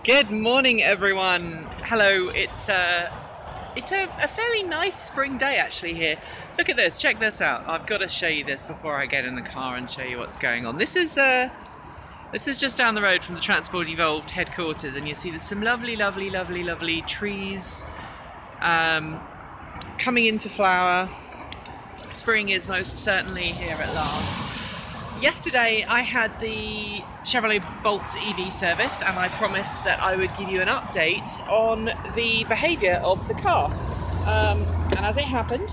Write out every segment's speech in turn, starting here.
Good morning, everyone. Hello. It's a fairly nice spring day actually here. Look at this. Check this out. I've got to show you this before I get in the car and show you what's going on. This is just down the road from the Transport Evolved headquarters, and you see there's some lovely trees coming into flower. Spring is most certainly here at last. Yesterday I had the Chevrolet Bolt EV service, and I promised that I would give you an update on the behaviour of the car. And as it happened,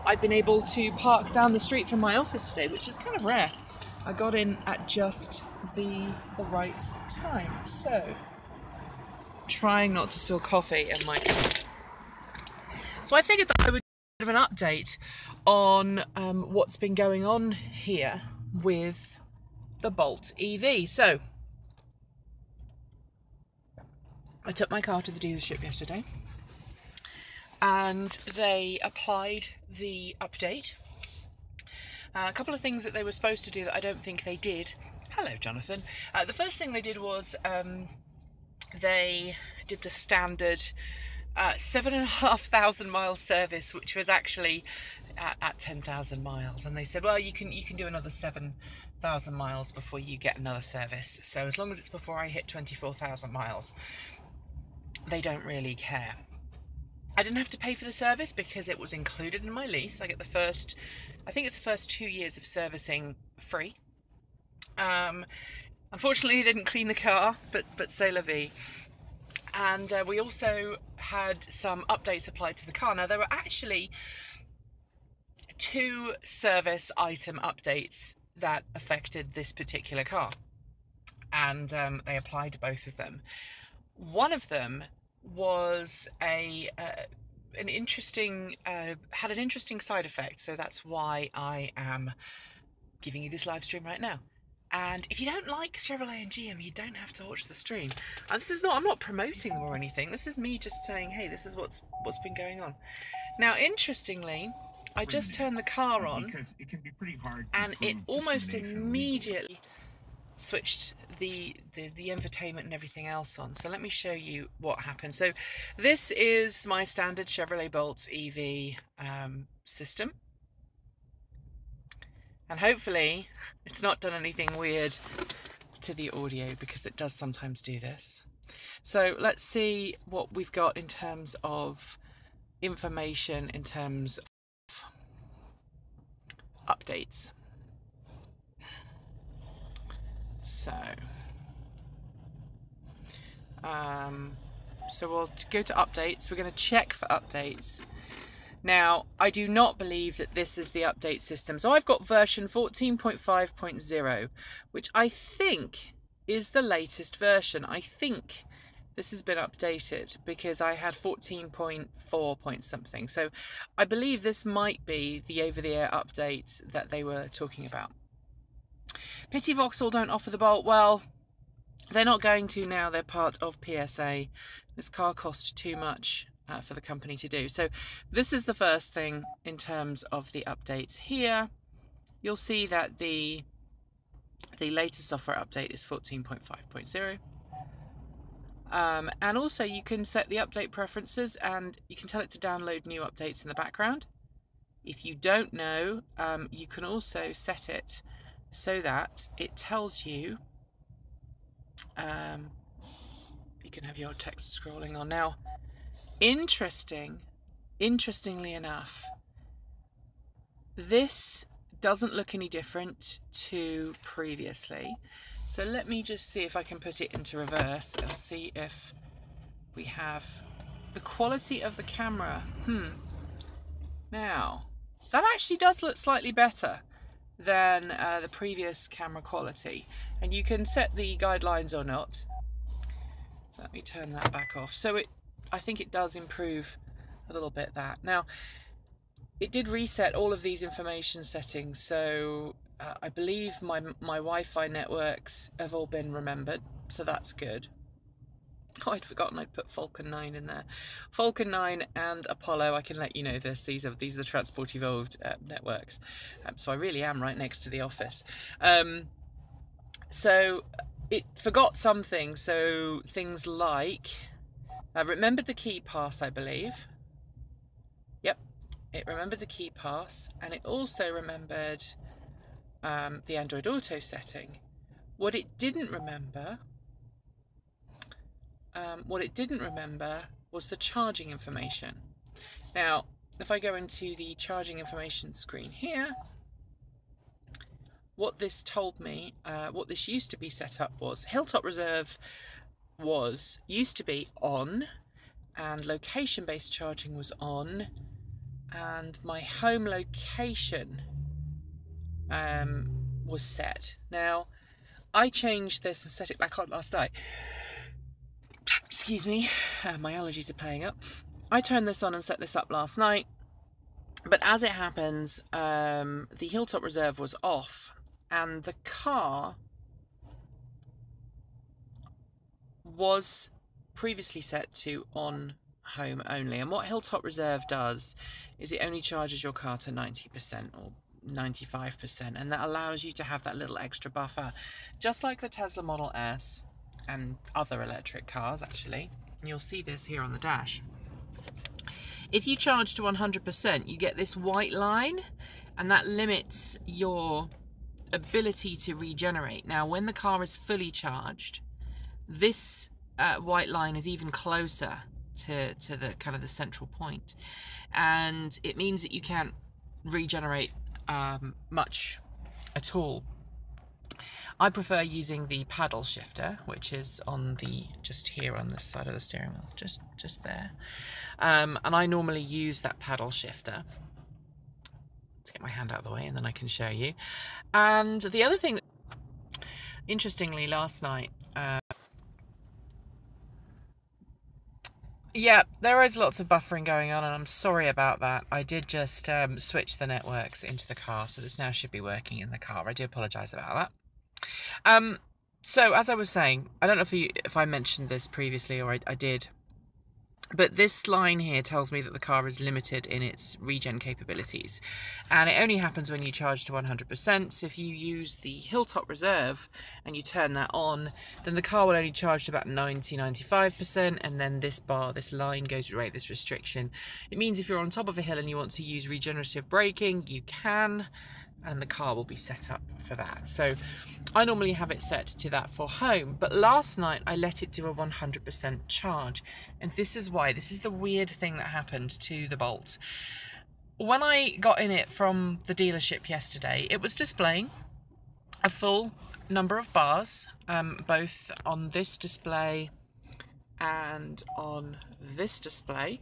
I've been able to park down the street from my office today, which is kind of rare. I got in at just the right time, so trying not to spill coffee in my cup. So I figured that I would give an update on what's been going on here with the Bolt EV. So I took my car to the dealership yesterday and they applied the update. A couple of things that they were supposed to do that I don't think they did. Hello, Jonathan. The first thing they did was they did the standard 7,500 mile service, which was actually at 10,000 miles, and they said, well, you can do another 7,000 miles before you get another service. So as long as it's before I hit 24,000 miles, they don't really care. I didn't have to pay for the service because it was included in my lease. I get the first 2 years of servicing free. Unfortunately, they didn't clean the car, but c'est la vie. And we also had some updates applied to the car. Now, there were actually 2 service item updates that affected this particular car, and they applied to both of them. One of them was had an interesting side effect, so that's why I am giving you this live stream right now. And if you don't like Chevrolet and GM, you don't have to watch the stream. And I'm not promoting them or anything. This is me just saying, hey, this is what's been going on. Now, interestingly, I just turned the car on, because it can be pretty hard, and it almost immediately switched the infotainment and everything else on. So let me show you what happened. So this is my standard Chevrolet Bolt EV system. And hopefully it's not done anything weird to the audio, because it does sometimes do this. So let's see what we've got in terms of information, in terms of updates. So we'll go to updates. We're going to check for updates. Now, I do not believe that this is the update system. So I've got version 14.5.0, which I think is the latest version. I think this has been updated, because I had 14.4 point something. So I believe this might be the over-the-air update that they were talking about. Pity Vauxhall don't offer the Bolt. Well, they're not going to now. They're part of PSA. This car costs too much for the company to do. So this is the first thing in terms of the updates. Here you'll see that the latest software update is 14.5.0, and also you can set the update preferences, and you can tell it to download new updates in the background. If you don't know, you can also set it so that it tells you, you can have your text scrolling on. Now, interestingly enough, this doesn't look any different to previously. So let me just see if I can put it into reverse and see if we have the quality of the camera. Now, that actually does look slightly better than the previous camera quality, and you can set the guidelines or not. Let me turn that back off. So I think it does improve a little bit that. Now, it did reset all of these information settings, so I believe my Wi-Fi networks have all been remembered, so that's good. Oh, I'd forgotten I'd put Falcon 9 in there. Falcon 9 and Apollo, I can let you know this. These are the Transport Evolved networks. So I really am right next to the office. So it forgot something. So things like, remembered the key pass, I believe. Yep, it remembered the key pass, and it also remembered the Android Auto setting. What it didn't remember was the charging information. Now, if I go into the charging information screen here, what this told me, what this used to be set up was Hilltop Reserve used to be on, and location-based charging was on, and my home location was set. Now, I changed this and set it back on last night. Excuse me, my allergies are playing up. I turned this on and set this up last night, but as it happens, the Hilltop Reserve was off, and the car was previously set to on home only. And what Hilltop Reserve does is it only charges your car to 90% or 95%, and that allows you to have that little extra buffer, just like the Tesla Model S and other electric cars actually. And you'll see this here on the dash. If you charge to 100%, you get this white line, and that limits your ability to regenerate. Now, when the car is fully charged, this white line is even closer to the kind of the central point, and it means that you can't regenerate much at all. I prefer using the paddle shifter, which is on just here on this side of the steering wheel, just there. And I normally use that paddle shifter. Let's get my hand out of the way and then I can show you. And the other thing, interestingly, last night, yeah, there is lots of buffering going on, and I'm sorry about that. I did just switch the networks into the car, so this now should be working in the car. I do apologise about that. So as I was saying, I don't know if I mentioned this previously, or I did, but this line here tells me that the car is limited in its regen capabilities, and it only happens when you charge to 100%. So if you use the Hilltop Reserve and you turn that on, then the car will only charge to about 90-95%, and then this line goes right, this restriction. It means if you're on top of a hill and you want to use regenerative braking, you can, and the car will be set up for that. So I normally have it set to that for home, but last night I let it do a 100% charge, and this is why. This is the weird thing that happened to the Bolt. When I got in it from the dealership yesterday, it was displaying a full number of bars, both on this display and on this display.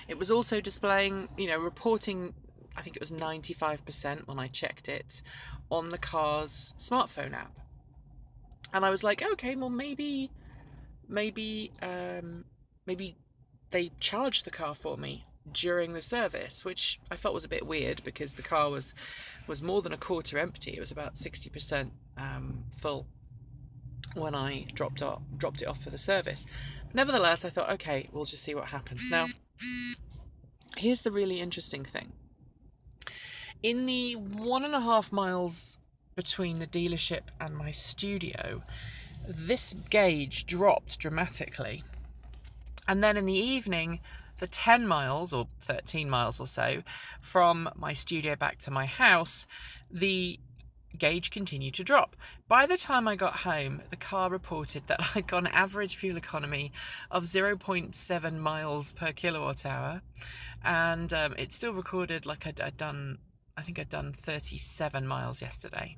It was also displaying, reporting, I think it was 95% when I checked it, on the car's smartphone app. And I was like, okay, well maybe they charged the car for me during the service, which I felt was a bit weird because the car was more than a quarter empty. It was about 60% full when I dropped it off for the service. Nevertheless, I thought, okay, we'll just see what happens. Now, here's the really interesting thing. In the 1.5 miles between the dealership and my studio, this gauge dropped dramatically. And then in the evening, the 10 miles or 13 miles or so from my studio back to my house, the gauge continued to drop. By the time I got home, the car reported that I'd got an average fuel economy of 0.7 miles per kilowatt hour, and it still recorded like I think I'd done 37 miles yesterday,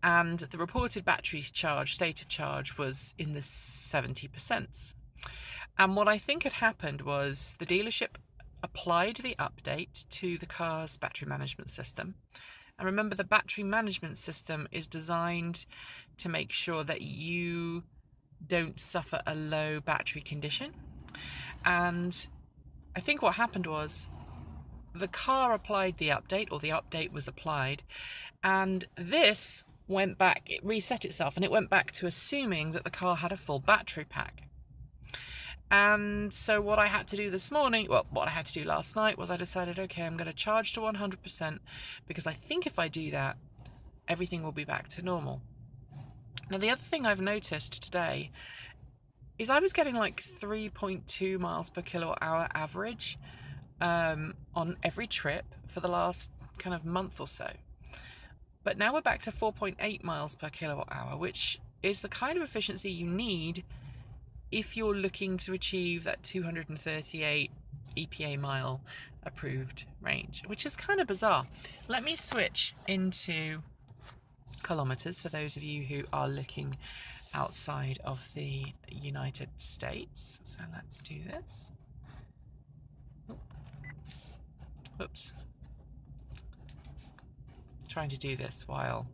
and the reported battery's state of charge was in the 70%. And what I think had happened was the dealership applied the update to the car's battery management system. And remember, the battery management system is designed to make sure that you don't suffer a low battery condition. And I think what happened was the car applied the update, or the update was applied, and this went back, it reset itself, and it went back to assuming that the car had a full battery pack. And so what I had to do this morning, well, what I had to do last night was I decided, okay, I'm going to charge to 100%, because I think if I do that, everything will be back to normal. Now, the other thing I've noticed today is I was getting like 3.2 miles per kilowatt hour average on every trip for the last kind of month or so. But now we're back to 4.8 miles per kilowatt hour, which is the kind of efficiency you need if you're looking to achieve that 238 EPA mile approved range, which is kind of bizarre. Let me switch into kilometers for those of you who are looking outside of the United States. So let's do this. Oops. Trying to do this while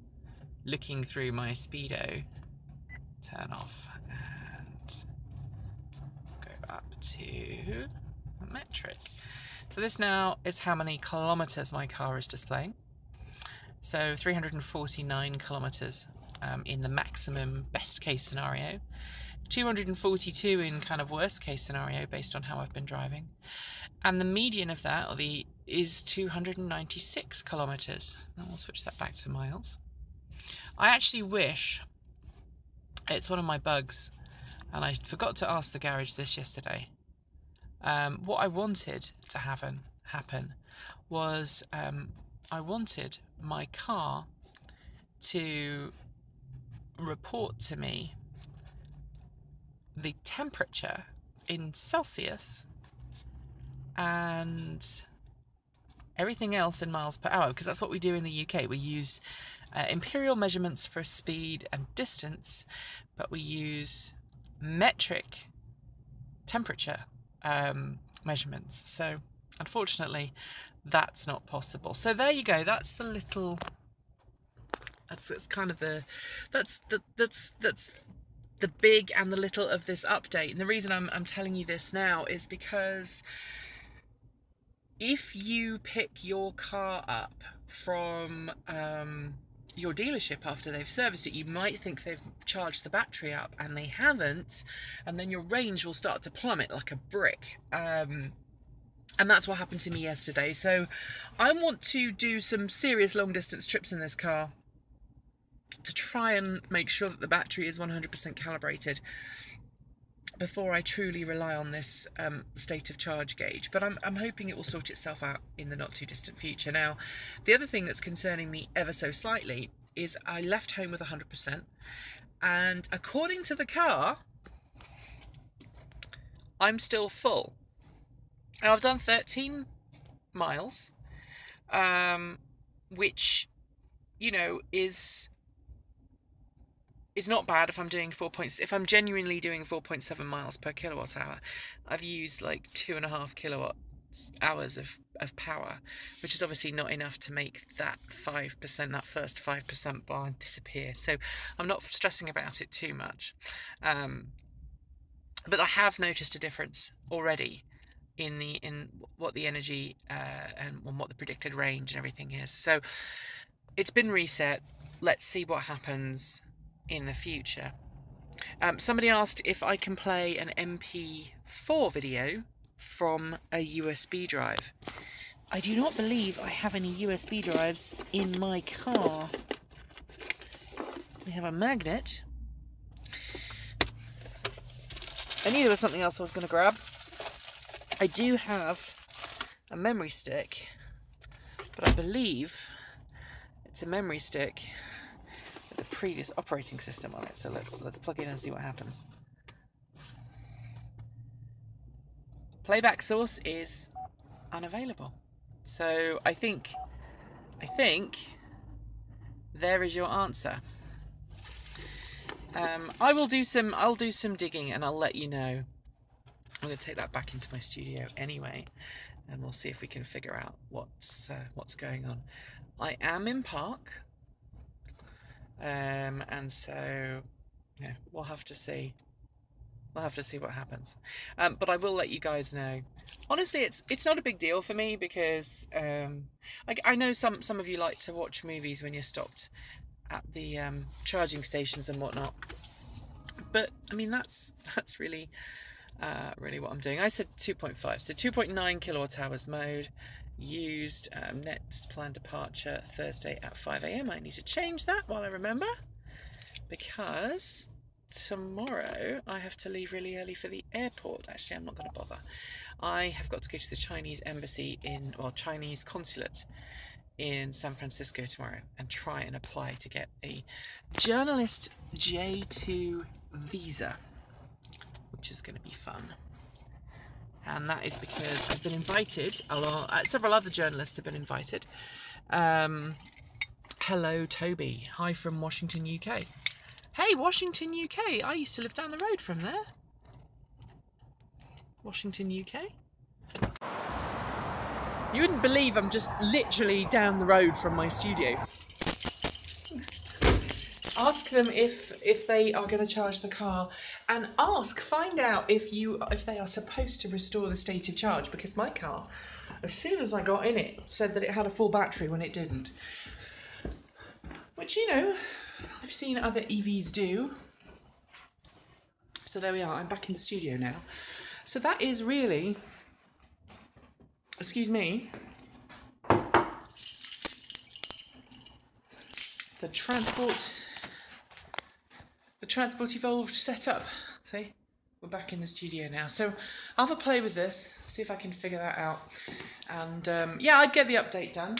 looking through my speedo. Turn off and go up to metric. So this now is how many kilometers my car is displaying. So 349 kilometers in the maximum best case scenario, 242 in kind of worst case scenario based on how I've been driving, and the median of that, is 296 kilometers. And we'll switch that back to miles. I actually wish, it's one of my bugs, and I forgot to ask the garage this yesterday. What I wanted to happen was I wanted my car to report to me the temperature in Celsius and everything else in miles per hour, because that's what we do in the UK. We use imperial measurements for speed and distance, but we use metric temperature measurements. So unfortunately that's not possible. So there you go. That's the little, that's kind of the, that's the big and the little of this update. And the reason I'm telling you this now is because if you pick your car up from your dealership after they've serviced it, you might think they've charged the battery up, and they haven't, and then your range will start to plummet like a brick. And that's what happened to me yesterday. So I want to do some serious long distance trips in this car to try and make sure that the battery is 100% calibrated before I truly rely on this state of charge gauge. But I'm hoping it will sort itself out in the not too distant future. Now, the other thing that's concerning me ever so slightly is I left home with 100%, and according to the car, I'm still full. And I've done 13 miles, which, you know, is not bad if I'm doing if I'm genuinely doing 4.7 miles per kilowatt hour. I've used like 2.5 kilowatt hours of power, which is obviously not enough to make that 5%, that first 5% bar disappear. So I'm not stressing about it too much. But I have noticed a difference already in what the energy and what the predicted range and everything is. So it's been reset. Let's see what happens in the future. Somebody asked if I can play an MP4 video from a USB drive. I do not believe I have any USB drives in my car. We have a magnet. I knew there was something else I was going to grab. I do have a memory stick, but I believe it's a memory stick with the previous operating system on it. So let's plug in and see what happens. Playback source is unavailable. So I think there is your answer. I'll do some digging and I'll let you know. I'm going to take that back into my studio anyway, and we'll see if we can figure out what's going on. I am in park, and so yeah, we'll have to see. We'll have to see what happens. But I will let you guys know. Honestly, it's not a big deal for me because I know some of you like to watch movies when you're stopped at the charging stations and whatnot. But I mean that's really what I'm doing. I said 2.5, so 2.9 kilowatt hours mode used. Next planned departure Thursday at 5 AM. I need to change that while I remember. because tomorrow I have to leave really early for the airport. Actually, I'm not going to bother. I have got to go to the Chinese embassy Chinese consulate in San Francisco tomorrow and try and apply to get a journalist J2 visa, which is going to be fun. And that is because I've been invited, along, several other journalists have been invited. Hello, Toby. Hi from Washington, UK. Hey, Washington, UK. I used to live down the road from there. Washington, UK. You wouldn't believe I'm just literally down the road from my studio. Ask them if they are going to charge the car, and find out if they are supposed to restore the state of charge, because my car, as soon as I got in it, said that it had a full battery when it didn't. Which, you know, I've seen other EVs do. So there we are, I'm back in the studio now. So that is really, excuse me, the Transport Evolved setup. See, we're back in the studio now. So I'll have a play with this, see if I can figure that out. And yeah, I'd get the update done.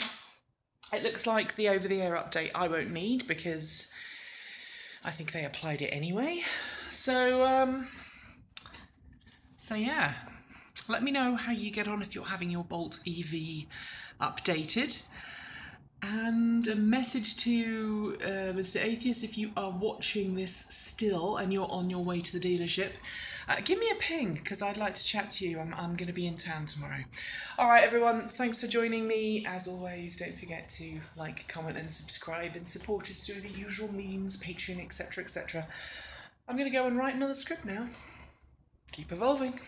It looks like the over-the-air update I won't need because I think they applied it anyway. So, so yeah, let me know how you get on if you're having your Bolt EV updated. And a message to Mr. Atheist, if you are watching this still and you're on your way to the dealership, give me a ping, because I'd like to chat to you. I'm going to be in town tomorrow. Alright everyone, thanks for joining me. As always, don't forget to like, comment and subscribe and support us through the usual means, Patreon, etc, etc. I'm going to go and write another script now. Keep evolving.